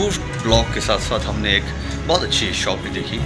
Food blog के साथ साथ हमने एक बहुत अच्छी शॉप भी देखी।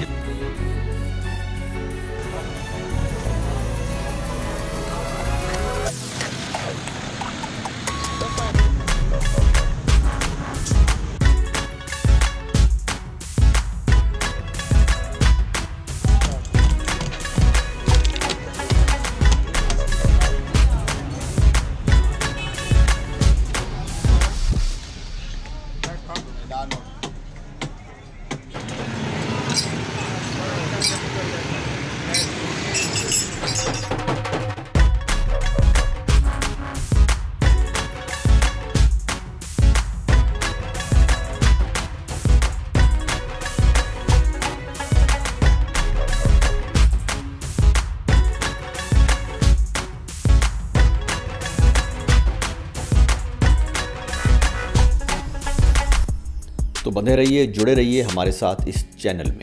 तो बने रहिए, जुड़े रहिए हमारे साथ इस चैनल में।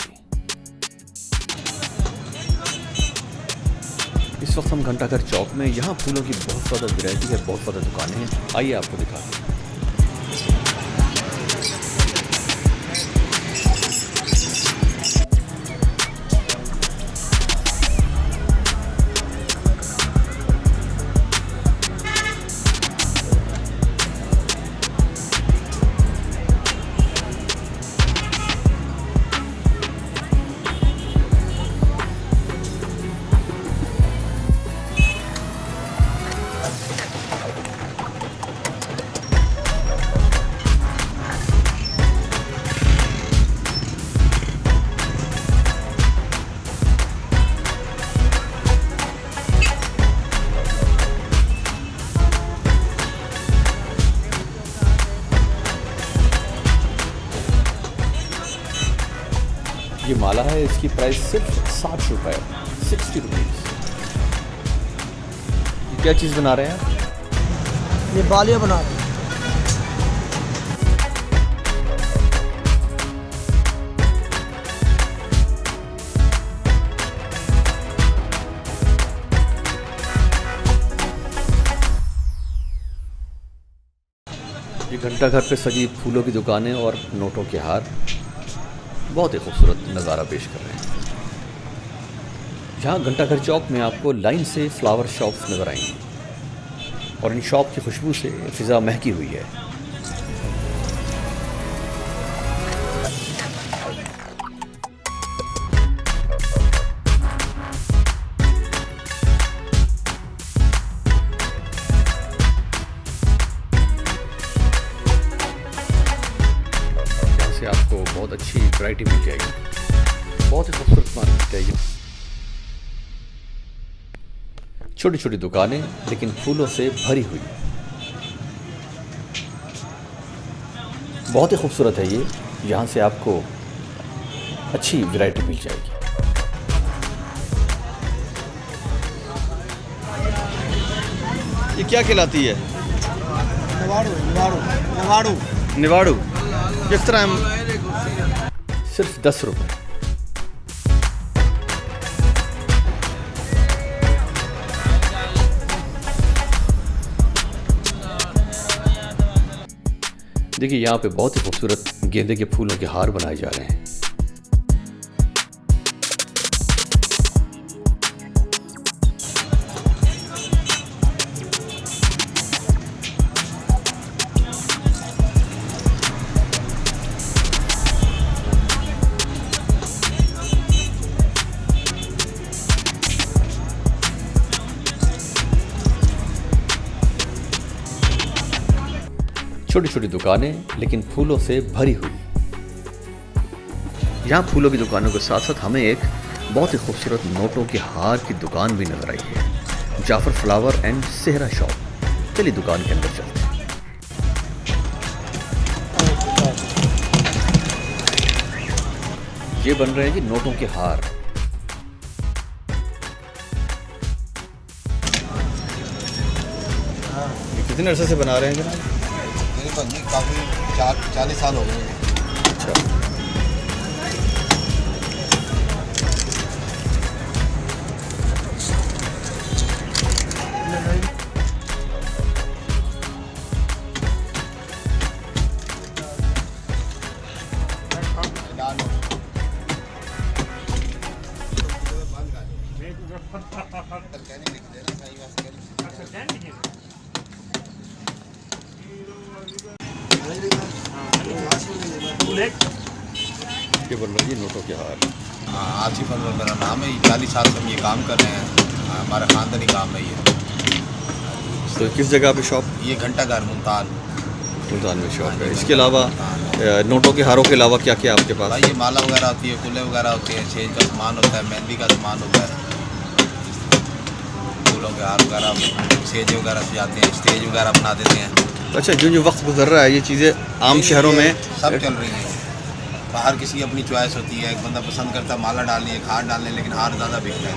इस वक्त हम घंटाघर चौक में, यहाँ फूलों की बहुत ज़्यादा वैरायटी है, बहुत ज़्यादा दुकानें हैं। आइए आपको दिखाते हैं। ये माला है, इसकी प्राइस सिर्फ 60 रुपये, 60 रुपीज़। ये क्या चीज़ बना रहे हैं आप? ये बालियाँ बना रहे हैं। ये घंटाघर पे सजी फूलों की दुकानें और नोटों के हार बहुत ही खूबसूरत नज़ारा पेश कर रहे हैं। जहाँ घंटाघर चौक में आपको लाइन से फ्लावर शॉप्स नज़र आएंगी और इन शॉप की खुशबू से फ़िज़ा महकी हुई है। यहाँ से आपको बहुत अच्छी वैरायटी मिल जाएगी। बहुत ही खूबसूरत मार्केट है ये। छोटी छोटी दुकानें लेकिन फूलों से भरी हुई। बहुत ही खूबसूरत है ये। यहाँ से आपको अच्छी वैरायटी मिल जाएगी। ये क्या कहलाती है? निवाड़ू। किस तरह हम? सिर्फ 10 रुपये। देखिए यहाँ पे बहुत ही खूबसूरत गेंदे के फूलों के हार बनाए जा रहे हैं। छोटी छोटी दुकानें लेकिन फूलों से भरी हुई। यहाँ फूलों की दुकानों के साथ साथ हमें एक बहुत ही खूबसूरत नोटों के हार की दुकान भी नजर आई है। जाफर फ्लावर एंड सेहरा शॉप। चलिए दुकान के अंदर चलते हैं। ये बन रहे हैं जी नोटों के हार। ये कितने अरसे से बना रहे हैं जनाब? काफ़ी 40 साल हो गए। अच्छा। ये बोल रहा है जी नोटों के हार। आसिफ अनवर मेरा नाम है। 40 साल से हम ये काम कर रहे हैं। हमारा ख़ानदानी काम है ये। तो किस जगह पे शॉप? ये घंटा घर मुल्तान में शॉप है। इसके अलावा नोटों के हारों के अलावा क्या क्या आपके पास? भाई ये माला वगैरह होती है, कुल्ले वगैरह होते हैं, छेज का सामान होता है, मेहंदी का सामान होता है, फूलों के हार वगैरह, सेज वगैरह सजाते हैं, स्टेज वगैरह बना देते हैं। अच्छा, जो जो वक्त गुजर रहा है ये चीज़ें आम शहरों में सब चल रही हैं। बाहर किसी की अपनी चॉइस होती है, एक बंदा पसंद करता है माला डालनी है, हार डालने, लेकिन हार ज़्यादा बिकता है।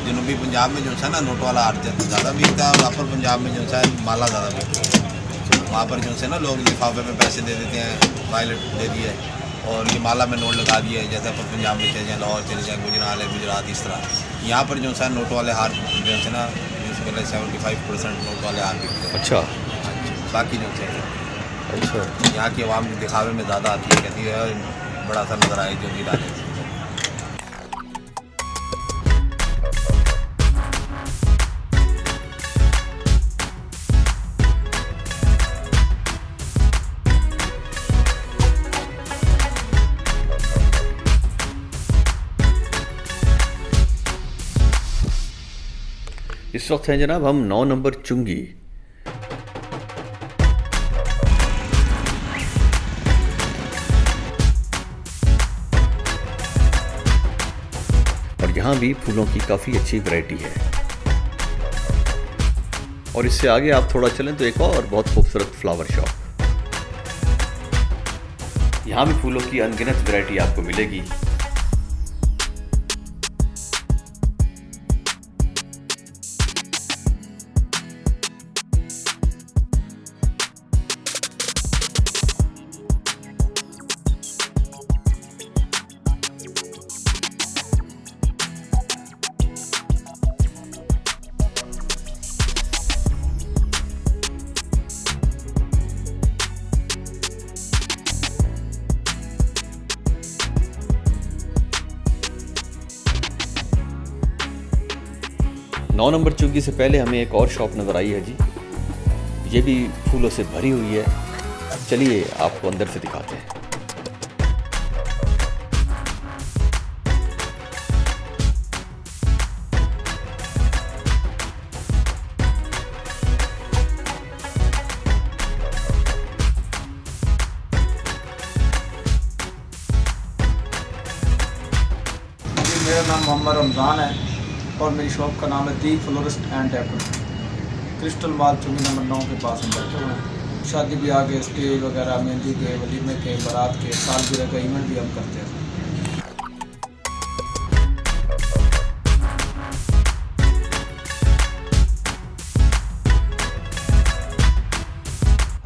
जनूबी पंजाब में जो है ना नोट वाला हार ज़्यादा बिकता है, और अपर पंजाब में जो है माला ज़्यादा बिकता है। वहाँ पर जो है ना लोग लिफाफे में पैसे दे देते हैं, वायलेट दे दिए और ये माला में नोट लगा दिए। जैसे अपर पंजाब में चले जाएँ, लाहौर चले जाएँ, गुजरात है, गुजरात, इस तरह यहाँ पर जो है नोट वाले हार जो है ना 75% नोट वाले हार बिकते हैं। अच्छा, बाकी जो है अच्छा, यहाँ की आवाम दिखावे में ज़्यादा आती है, कहती है बड़ा सा नज़र आए जो भी डाले। इस वक्त हैं जनाब हम 9 नंबर चुंगी। और यहाँ भी फूलों की काफ़ी अच्छी वैरायटी है। और इससे आगे आप थोड़ा चलें तो एक और बहुत खूबसूरत फ्लावर शॉप। यहाँ भी फूलों की अनगिनत वैरायटी आपको मिलेगी। नौ नंबर चुंगी से पहले हमें एक और शॉप नज़र आई है जी। ये भी फूलों से भरी हुई है। चलिए आपको अंदर से दिखाते हैं। मेरा नाम मोहम्मद रमज़ान है और मेरी शॉप का नाम है Deep florist and decor. Crystal Mall चुंगी नंबर 9 के पास हम बैठे हुए हैं। शादी ब्याह के स्टेज वगैरह, मेहंदी के, वलीमे के, बारात के, सालगिरह का इवेंट भी हम करते हैं।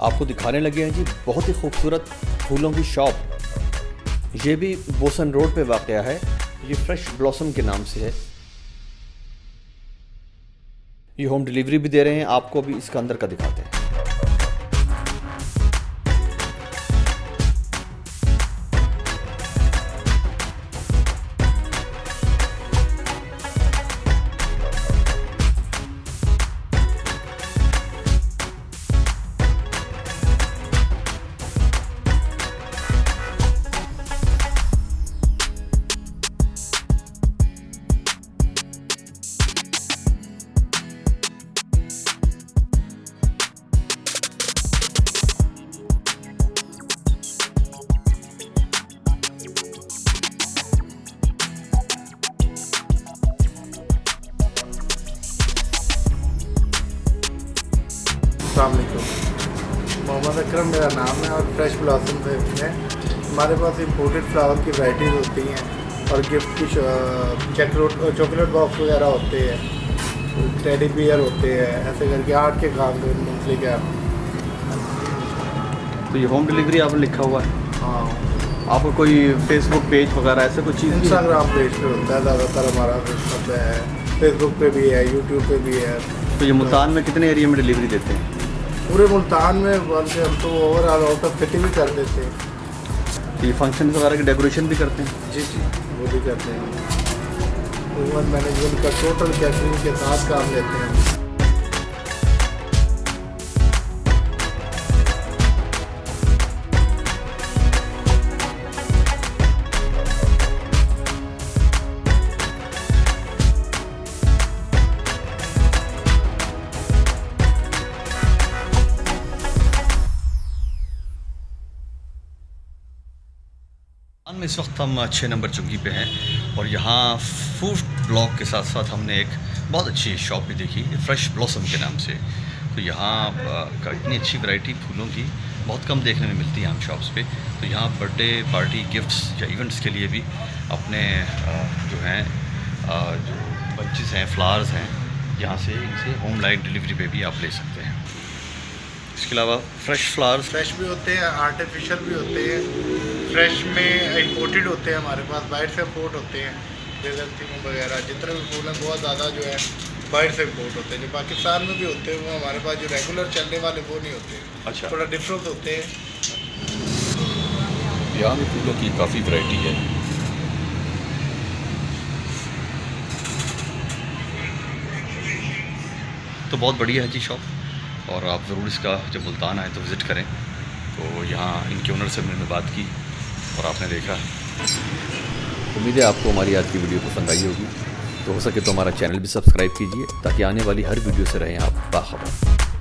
आपको दिखाने लगे हैं जी बहुत ही खूबसूरत फूलों की शॉप। ये भी बोसन रोड पे वाक़या है। ये फ्रेश ब्लॉसम के नाम से है। ये होम डिलीवरी भी दे रहे हैं। आपको भी इसका अंदर का दिखाते हैं। अस्सलाम वालेकुम। मोहम्मद अकरम मेरा नाम है और फ्रेश ब्लॉसम में हमारे पास इम्पोर्टेड फ्लावर की वैराइटीज़ होती हैं और गिफ्ट की चॉकलेट बॉक्स वगैरह होते हैं, टेडी बियर होते हैं, ऐसे करके आर्ट के काम के मूंगफली के। तो ये होम डिलीवरी आपने लिखा हुआ है। हाँ, आपको कोई फेसबुक पेज वगैरह ऐसे कोई चीज़? इंस्टाग्राम पेज पे होता है ज़्यादातर हमारा, फेसबुक पे भी है, यूट्यूब पे भी है। तो ये मुल्तान में कितने एरिया में डिलीवरी देते हैं? पूरे मुल्तान में, बल्कि हम तो ओवरऑल आउट ऑफ सिटी भी कर देते हैं। तो ये फंक्शन वगैरह की डेकोरेशन भी करते हैं? जी जी, वो भी करते हैं। इवेंट मैनेजमेंट का टोटल कैटरिंग के साथ काम लेते हैं। में इस वक्त हम 6 नंबर चुंगी पे हैं और यहाँ फूड ब्लॉक के साथ साथ हमने एक बहुत अच्छी शॉप भी देखी, फ्रेश ब्लॉसम के नाम से। तो यहाँ इतनी अच्छी वैरायटी फूलों की बहुत कम देखने में मिलती है आम शॉप्स पे। तो यहाँ बर्थडे पार्टी गिफ्ट्स या इवेंट्स के लिए भी अपने जो हैं जो बंचेस हैं, फ्लावर्स हैं, यहाँ से इनसे होम लाइन डिलीवरी पे भी आप ले सकते हैं। इसके अलावा फ्रेश फ्लावर्स फ्रेश भी होते हैं, आर्टिफिशियल भी होते हैं। फ्रेश में इंपोर्टेड होते हैं हमारे पास, बाहर से इंपोर्ट होते हैं। बेगंतिम वगैरह जितने भी फूल हैं बहुत ज़्यादा जो है बाहर से इंपोर्ट होते हैं। जो पाकिस्तान में भी होते हैं वो हमारे पास जो रेगुलर चलने वाले वो नहीं होते। अच्छा। थोड़ा डिफरेंस होते हैं। यहाँ में फूलों की काफ़ी वैरायटी है। तो बहुत बढ़िया है जी शॉप, और आप ज़रूर इसका जब मुल्तान आए तो विज़िट करें। तो यहाँ इनके ओनर से मैंने बात की और आपने देखा। उम्मीद है आपको हमारी आज की वीडियो पसंद आई होगी। तो हो सके तो हमारा चैनल भी सब्सक्राइब कीजिए ताकि आने वाली हर वीडियो से रहें आप बाखबर।